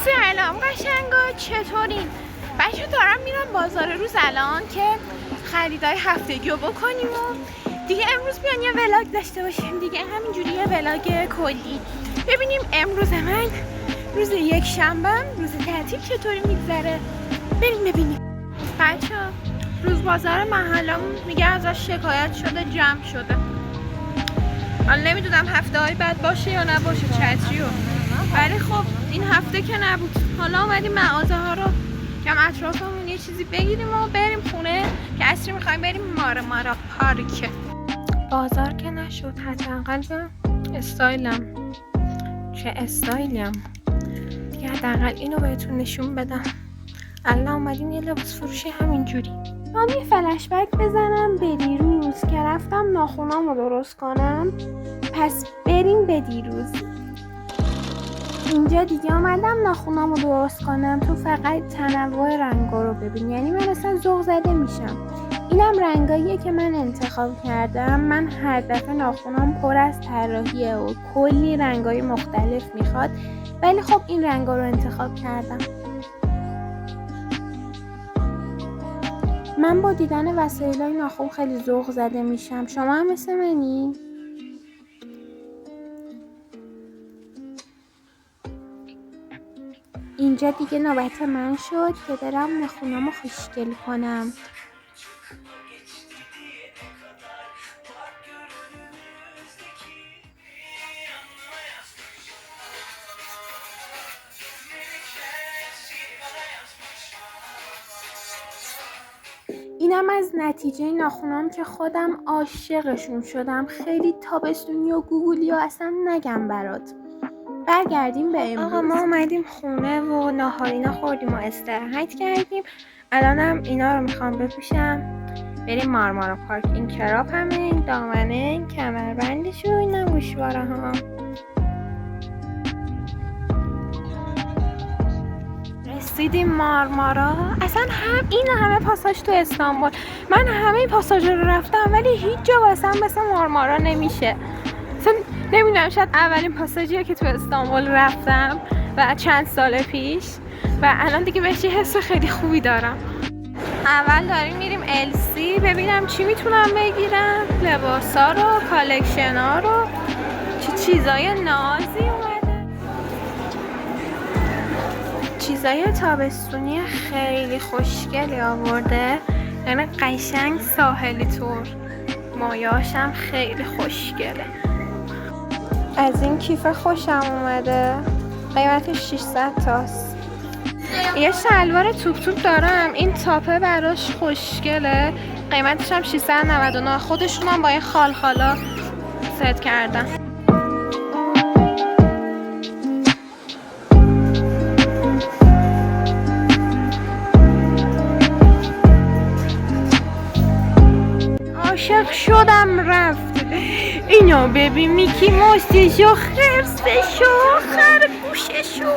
سلام قشنگا، چطورین؟ بچه دارم میرم بازار روز الان که خریدای هفتگی رو بکنیم و دیگه امروز بیان یه ولاگ داشته باشیم دیگه، همینجوری یه ولاگ کلی ببینیم امروز من روز یک شنبه روز تعطیل چطوری میگذره. بریم ببینیم. بچه روز بازار محلمون میگه ازش شکایت شده، جمع شده. حالا نمیدونم هفته های بعد باشه یا نباشه چتریو، ولی خب این هفته که نبود. حالا اومدیم مغازه ها رو کم اطرافمون یه چیزی بگیریم و بریم خونه که اصری میخوایم بریم مارا پارک. بازار که نشد، حداقل استایلم چه استایلم دیگه، حداقل اینو بهتون نشون بدم. الان اومدیم یه لباس فروشی همینجوری. من یه فلش بک بزنم به دیروز که رفتم ناخونامو درست کنم، پس بریم به دیروز. اینجا دیگه آمدم ناخونامو درست کنم، تو فقط تنوع رنگا رو ببین، یعنی من اصلا ذوق زده میشم. اینم رنگاییه که من انتخاب کردم. من هر دفعه ناخونام پر از طراحیه و کلی رنگای مختلف میخواد، ولی خب این رنگا رو انتخاب کردم. من با دیدن وسایلای ناخون خیلی ذوق زده میشم. شما هم مثل منی؟ اینجا دیگه نوبت من شد که برم ناخونامو خوشگل کنم. اینم از نتیجه ناخونام که خودم عاشقشون شدم. خیلی تابستونی و گوگولی و اصلا نگم برات. برگردیم به امروز. آقا ما اومدیم خونه و ناهارینا خوردیم و استراحت کردیم. الانم اینا رو میخوام بپوشم بریم مارمارا پارک. این کراپ همه، این دامنه، این کمربندش و اینم گوشواره ها. رسیدیم مارمارا. اصلا این همه پاساژ تو استانبول، من همه پاساژ رو رفتم ولی هیچ جا واسم مثل مارمارا نمیشه. اصلا نمیدونم، شاید اولین پاساژیه که تو استانبول رفتم و چند سال پیش و الان دیگه بهش یه حس خیلی خوبی دارم. اول داریم میریم LC ببینم چی میتونم بگیرم، لباسا رو، کالکشنا رو، چه چیزای نازی اومده، چیزای تابستونی خیلی خوشگلی آورده، یعنی قشنگ ساحلی طور، مایاش هم خیلی خوشگله. از این کیف خوشم اومده، قیمتش 600 تاست. یه شلوار توپ دارم، این تاپه براش خوشگله، قیمتش هم 699. خودشون هم با این خالخالا ست کردن. عاشق شدم رفت. اینو ببین، میکی موسیشو، خرسشو، خرگوششو،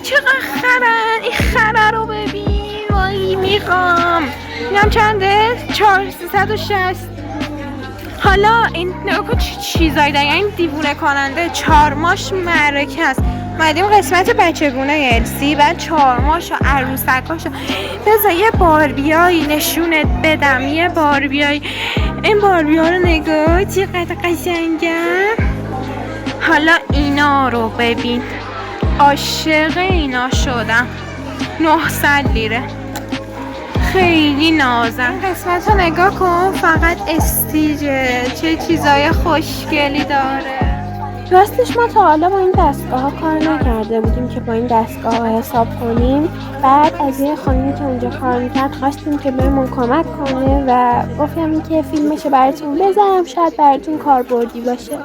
چقدر خرن. این خره رو ببین، وای میخوام. اینم چنده؟ 460. حالا این نگاه کن چه چیزایی داره، این دیوونه کننده. چارماش معرکه است. مدیم قسمت بچگونه LC و چارماش و عروسکاش. بذار یه باربیایی نشونت بدم، یه باربیایی. این باربی ها رو نگاه چقدر قشنگه. حالا اینا رو ببین، عاشق اینا شدم. 900 لیره، خیلی نازن. این قسمت رو نگاه کن، فقط استیجه، چه چیزای خوشگلی داره. راستش ما تا حالا با این دستگاه ها کار نکرده بودیم که با این دستگاه ها حساب کنیم. بعد از یه خانمی که اونجا کار میکرد خواستیم که بهمون کمک کنه و گفتم که فیلمشو براتون بذارم، شاید براتون کاربردی باشه.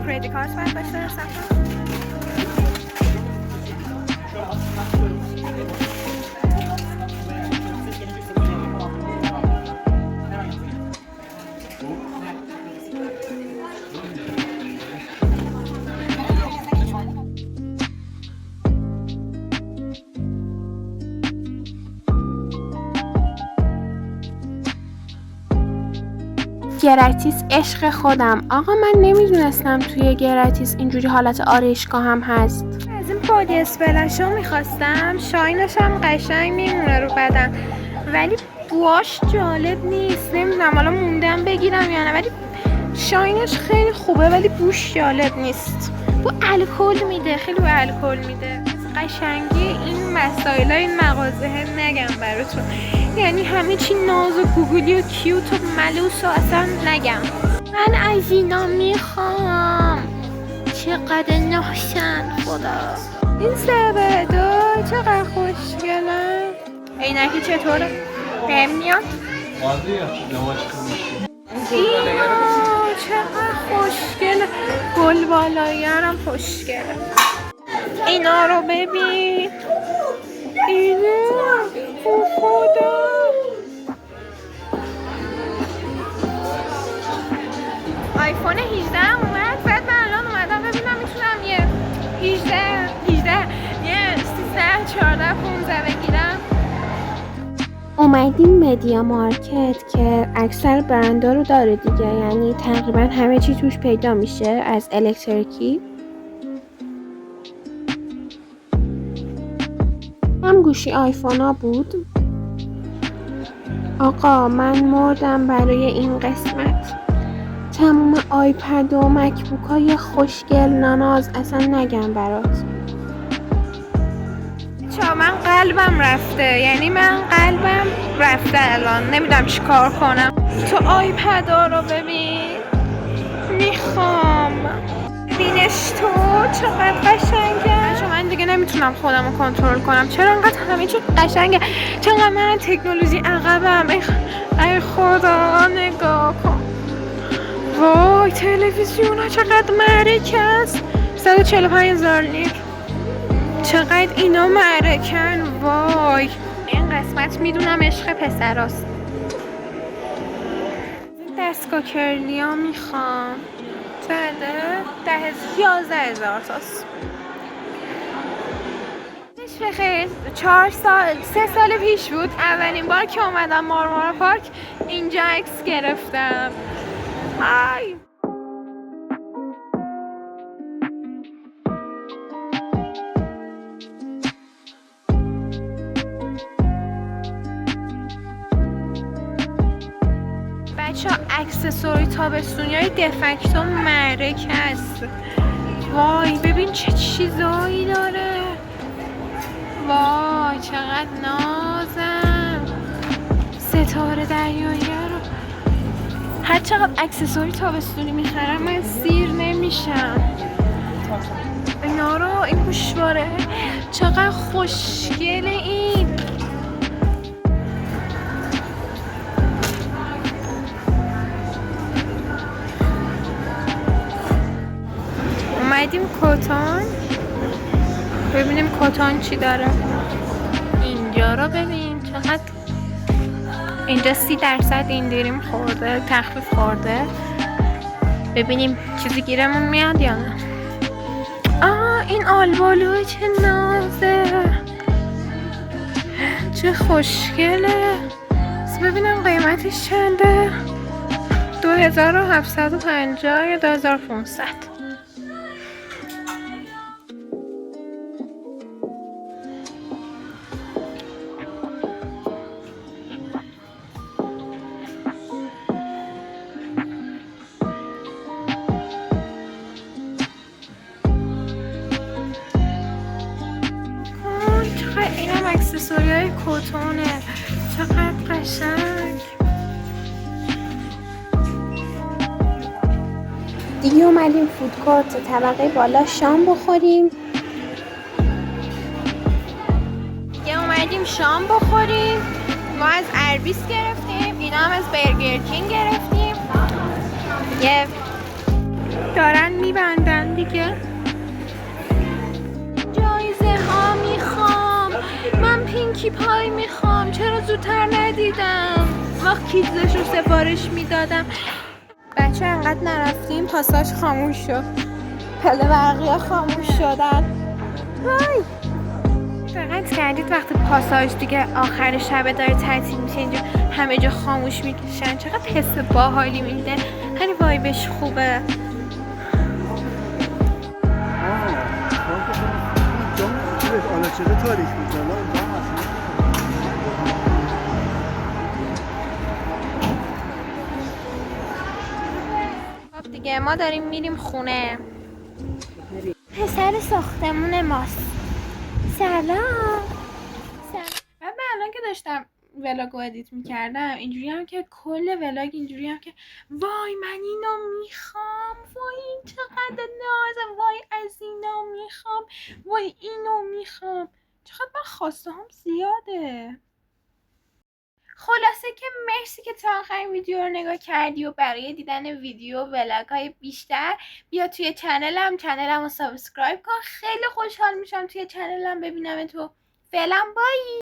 کریدیت کارت باید باشه صفحه. گراتیس عشق خودم. آقا من نمیدونستم توی گراتیس اینجوری حالت آرایشگاه هم هست. از این بادی اسپلشو میخواستم، شاینش هم قشنگ میمونه رو بدن ولی بواش جالب نیست. نمیدونم حالا موندم بگیرم یا نه، ولی شاینش خیلی خوبه ولی بوش جالب نیست. بو الکل میده، خیلی بو الکل میده. قشنگی این مسائل ها این مغازه نگم براتون، یعنی همه چی ناز و گوگلی و کیوت و ملوس و اصلا نگم. من از اینا میخوام. چقدر نحشن خدا. این سبدا چقدر خوشگله. عینکی چطوره؟ بهم میاد؟ اینا چقدر خوشگله. گل بالایرم خوشگله. اینا رو ببین. اینا خدا. آیفون 18 اومد، بعد من الان اومدم ببینم میتونم یه 18 یه 13 14 15 بگیرم. اومدیم مدیا مارکت که اکثر برندها رو داره دیگه، یعنی تقریبا همه چی توش پیدا میشه از الکتریکی. هم گوشی آیفون ها بود. آقا من مردم برای این قسمت. تموم آیپد و مکبوک های خوشگل ناناز اصلا نگم برات. من قلبم رفته، یعنی من قلبم رفته الان نمیدونم چی کار کنم. تو آیپد ها رو ببین، میخوام ببینش تو چقدر قشنگه. چون من دیگه نمیتونم خودم رو کنترل کنم. چرا انقدر همه چی قشنگه؟ چرا من تکنولوژی عقبم؟ ای خدا نگاه کن. وای تلویزیون ها چقدر معرکه است. 145,000 لیر. چقدر اینا معرکن. وای این قسمت میدونم عشق پسراست. دستگاه کرلی ها میخوام. چنده؟ 11,000 تاست. بخیر 3 سال پیش بود اولین بار که اومدم مارمارا پارک اینجا عکس گرفتم. آی بچه ها اکسسوری تابستونی های دفکتو معرکه است. وای ببین چه چیزایی داره. وای چقدر نازم. ستاره دریایی رو هر چقدر اکسسوری تابستونی میخرم من سیر نمیشم. اینا رو این گوشواره چقدر خوشگله. این اومدیم کتان ببینیم کتان چی داره. اینجا رو ببین چقدر اینجا 30% ایندیریم خورده، تخفیف خورده. ببینیم چیزی گیرمون میاد یا نه. این آلبالو چه نازه، چه خوشگله. ببینم قیمتش چنده. 2750 یا 2500. اینم اکسسوری های کتونه. چقدر قشنگ. دیگه اومدیم فودکورت طبقه بالا شام بخوریم. شام بخوریم. ما از اربیس گرفتیم، اینا هم از برگر کینگ گرفتیم. یه دارن میبندن دیگه. جایزه ها میخوام. من پینکی پای میخوام. چرا زودتر ندیدم؟ وقت کیزش رو سفارش میدادم. بچه انقدر نرفتیم پاساژ خاموش شد. پله برقی ها خاموش شدن. وای دقت کردید وقتی پاساژ دیگه آخر شب داره تعطیل میشه اینجا همه جا خاموش میکشن، چقدر حس باحالی میده، خیلی وایبش خوبه. خب دیگه ما داریم میریم خونه. پسر ساختمون ماست. سلام. و من الان که داشتم ولاگو ادیت میکردم اینجوری هم که کل ولاگ اینجوری هم که وای من اینو میخوام، وای این چقدر نازه، وای از اینا میخوام، وای اینو میخوام، چقدر من خواسته هم زیاده. خلاصه که مرسی که تا آخرین ویدیو رو نگاه کردی و برای دیدن ویدیو و ولاگ های بیشتر بیا توی چنلم رو سابسکرایب کن. خیلی خوشحال میشم توی چنلم ببینم تو. فعلا بای.